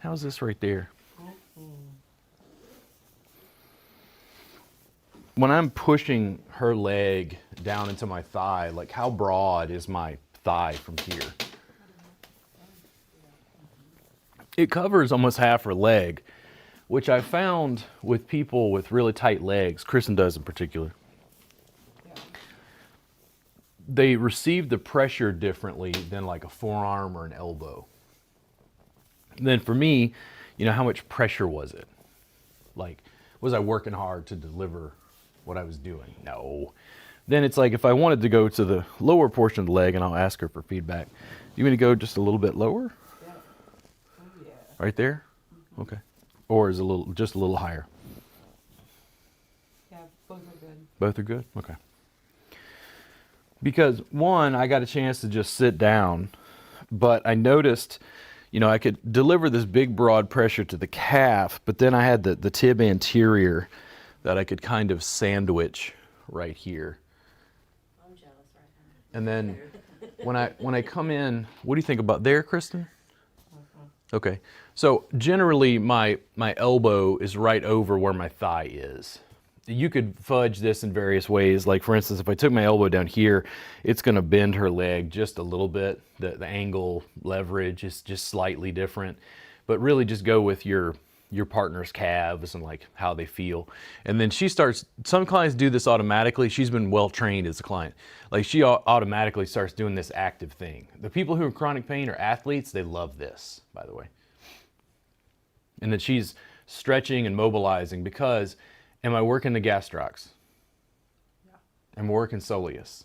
How's this right there? When I'm pushing her leg down into my thigh, like how broad is my thigh from here? It covers almost half her leg, which I found with people with really tight legs, Kristen does in particular. They receive the pressure differently than like a forearm or an elbow. Then for me, you know, how much pressure was it? Like, was I working hard to deliver what I was doing? No. Then it's like if I wanted to go to the lower portion of the leg, and I'll ask her for feedback. You want me to go just a little bit lower? Yeah. Oh, yeah. Right there? Mm-hmm. Okay. Or is it just a little higher? Yeah, both are good. Both are good? Okay. Because one, I got a chance to just sit down, but I noticed, you know, I could deliver this big broad pressure to the calf, but then I had the tib anterior that I could kind of sandwich right here. I'm jealous right now. And then when I come in, what do you think about there, Kristen? Okay. So generally my elbow is right over where my thigh is. You could fudge this in various ways. Like for instance, if I took my elbow down here, it's going to bend her leg just a little bit. The angle leverage is just slightly different, but really just go with your partner's calves and like how they feel. And then she starts, some clients do this automatically. She's been well trained as a client. Like she automatically starts doing this active thing. The people who are in chronic pain or athletes, they love this, by the way. And then she's stretching and mobilizing because am I working the gastrocs? Yeah. Am I working soleus?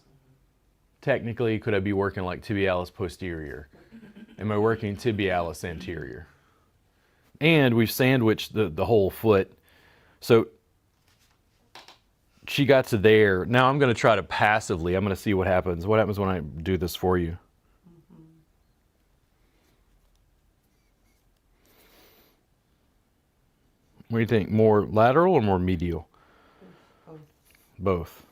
Technically, could I be working like tibialis posterior? Am I working tibialis anterior? And we've sandwiched the whole foot. So she got to there. Now I'm going to try to passively, I'm going to see what happens. What happens when I do this for you? What do you think? More lateral or more medial? Both. Both.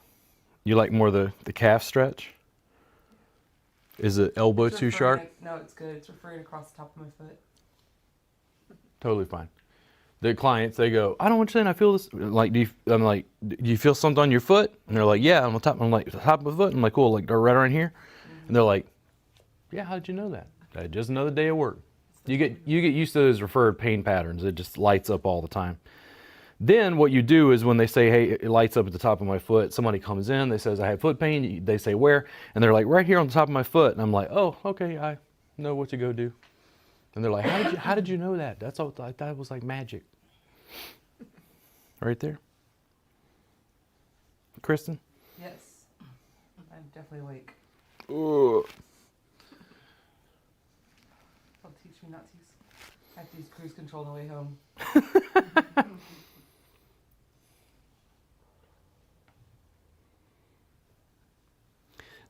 You like more the calf stretch? Is the elbow It's too sharp? No, it's good. It's referring across the top of my foot. Totally fine. The clients, they go, I don't understand. I feel this. Like, I'm like, do you feel something on your foot? And they're like, yeah, on the top. I'm like, the top of my foot. I'm like, cool, like right around here. And they're like, yeah, how did you know that? Just another day of work. You get used to those referred pain patterns. It just lights up all the time. Then what you do is when they say, hey, it lights up at the top of my foot, somebody comes in, they says, I have foot pain. They say, where? And they're like, right here on the top of my foot. And I'm like, oh, okay, I know what to go do. And they're like, how did you know that? That's all, that was like magic. Right there. Kristen? Yes. I'm definitely awake. Ugh. Don't teach me not to use. I have to use cruise control on the way home.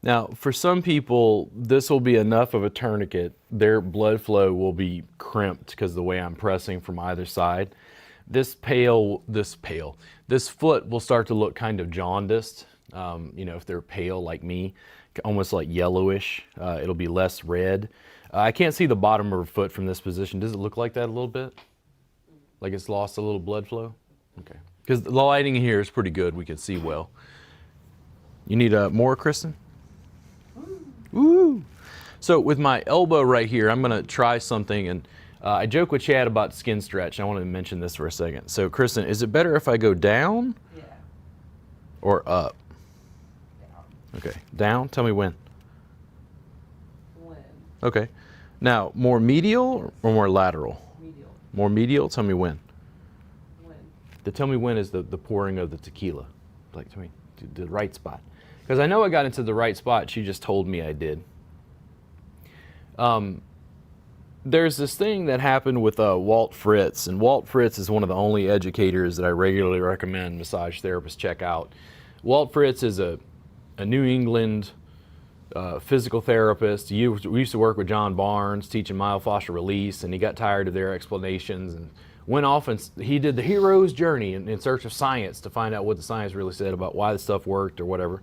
Now, for some people, this will be enough of a tourniquet. Their blood flow will be crimped because of the way I'm pressing from either side. This foot will start to look kind of jaundiced. You know, if they're pale like me, almost like yellowish, it'll be less red. I can't see the bottom of her foot from this position. Does it look like that a little bit? Like it's lost a little blood flow? Okay. Because the lighting here is pretty good. We can see well. You need more, Kristen? Woo! So with my elbow right here, I'm going to try something. And I joke with Chad about skin stretch. I want to mention this for a second. So Kristen, is it better if I go down? Yeah. Or up? Down. Okay. Down? Tell me when. When? Okay. Now, more medial or more lateral? Medial. More medial? Tell me when. When? The tell me when is the pouring of the tequila. Like, tell me the right spot. Because I know I got into the right spot. She just told me I did. There's this thing that happened with Walt Fritz. And Walt Fritz is one of the only educators that I regularly recommend massage therapists check out. Walt Fritz is a New England physical therapist. We used to work with John Barnes teaching myofascial release, and he got tired of their explanations and went off and he did the hero's journey in search of science to find out what the science really said about why the stuff worked or whatever.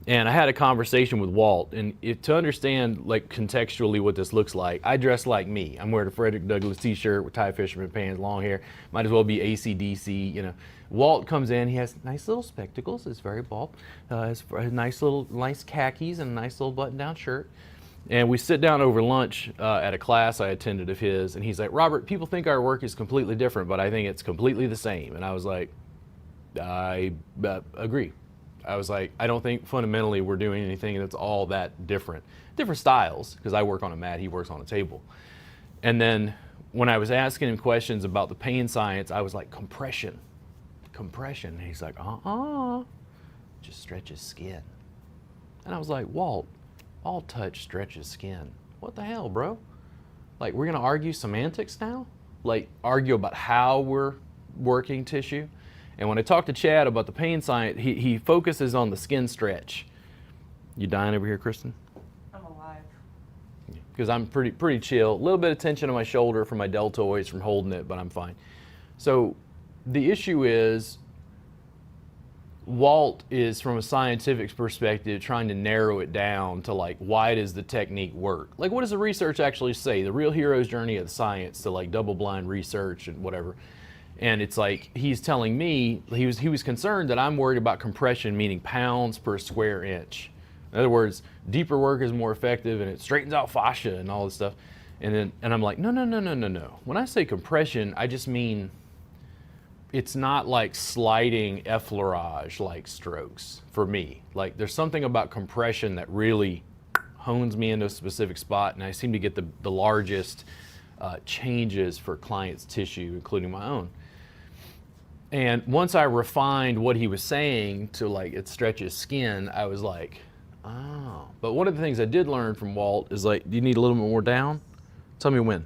And I had a conversation with Walt, and to understand like contextually what this looks like, I dress like me. I'm wearing a Frederick Douglass t-shirt with tie fisherman pants, long hair. Might as well be AC/DC, you know. Walt comes in, he has nice little spectacles, it's very bald. Has nice khakis and a nice little button-down shirt. And we sit down over lunch at a class I attended of his, and he's like, Robert, people think our work is completely different, but I think it's completely the same. And I was like, I agree. I was like, I don't think fundamentally we're doing anything that's all that different. Different styles, because I work on a mat, he works on a table. And then when I was asking him questions about the pain science, I was like, compression. And he's like, just stretches skin. And I was like, Walt, all touch stretches skin. What the hell, bro? Like, we're gonna argue semantics now? Like, argue about how we're working tissue? And when I talked to Chad about the pain science, he focuses on the skin stretch. You dying over here, Kristen? I'm alive. Because I'm pretty chill. A little bit of tension on my shoulder from my deltoids from holding it, but I'm fine. So the issue is Walt is, from a scientific perspective, trying to narrow it down to like, why does the technique work? Like, what does the research actually say? The real hero's journey of the science to like double-blind research and whatever. And it's like, he's telling me, he was concerned that I'm worried about compression, meaning pounds per square inch. In other words, deeper work is more effective and it straightens out fascia and all this stuff. And I'm like, no. When I say compression, I just mean it's not like sliding effleurage like strokes for me. Like, there's something about compression that really hones me into a specific spot, and I seem to get the largest changes for clients' tissue, including my own. And once I refined what he was saying to like it stretches skin, I was like, oh. But one of the things I did learn from Walt is like, do you need a little bit more down? Tell me when.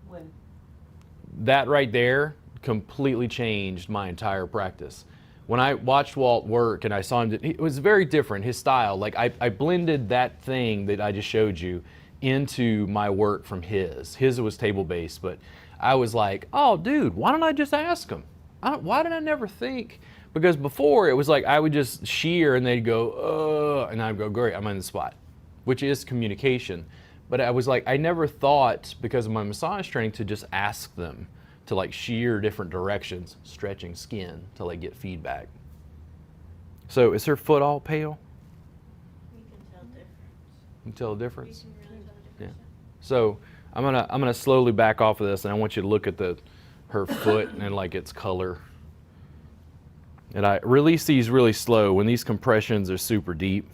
When? That right there completely changed my entire practice. When I watched Walt work and I saw him, it was very different, his style. Like I blended that thing that I just showed you into my work from his. His was table-based, but I was like, oh, dude, why don't I just ask him? Why did I never think? Because before it was like I would just shear and they'd go, and I'd go, great, I'm in the spot, which is communication. But I was like, I never thought, because of my massage training, to just ask them to like shear different directions, stretching skin to like get feedback. So is her foot all pale? You can tell difference. You can tell the difference? You can really tell the Yeah. difference. So I'm gonna slowly back off of this, and I want you to look at her foot and like its color. And I release these really slow when these compressions are super deep.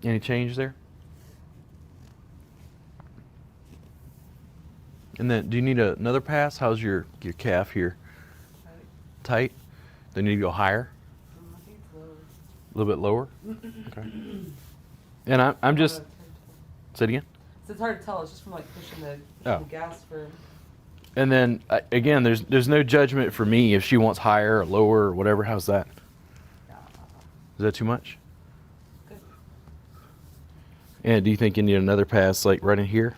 Any change there? And then, do you need another pass? How's your calf here? Tight? Then you need to go higher? I think it's low. A little bit lower? Okay. And I'm just, say it again? So it's hard to tell. It's just from like pushing the gas for. And then, again, there's no judgment for me if she wants higher or lower or whatever. How's that? Is that too much? Good. And do you think you need another pass like right in here?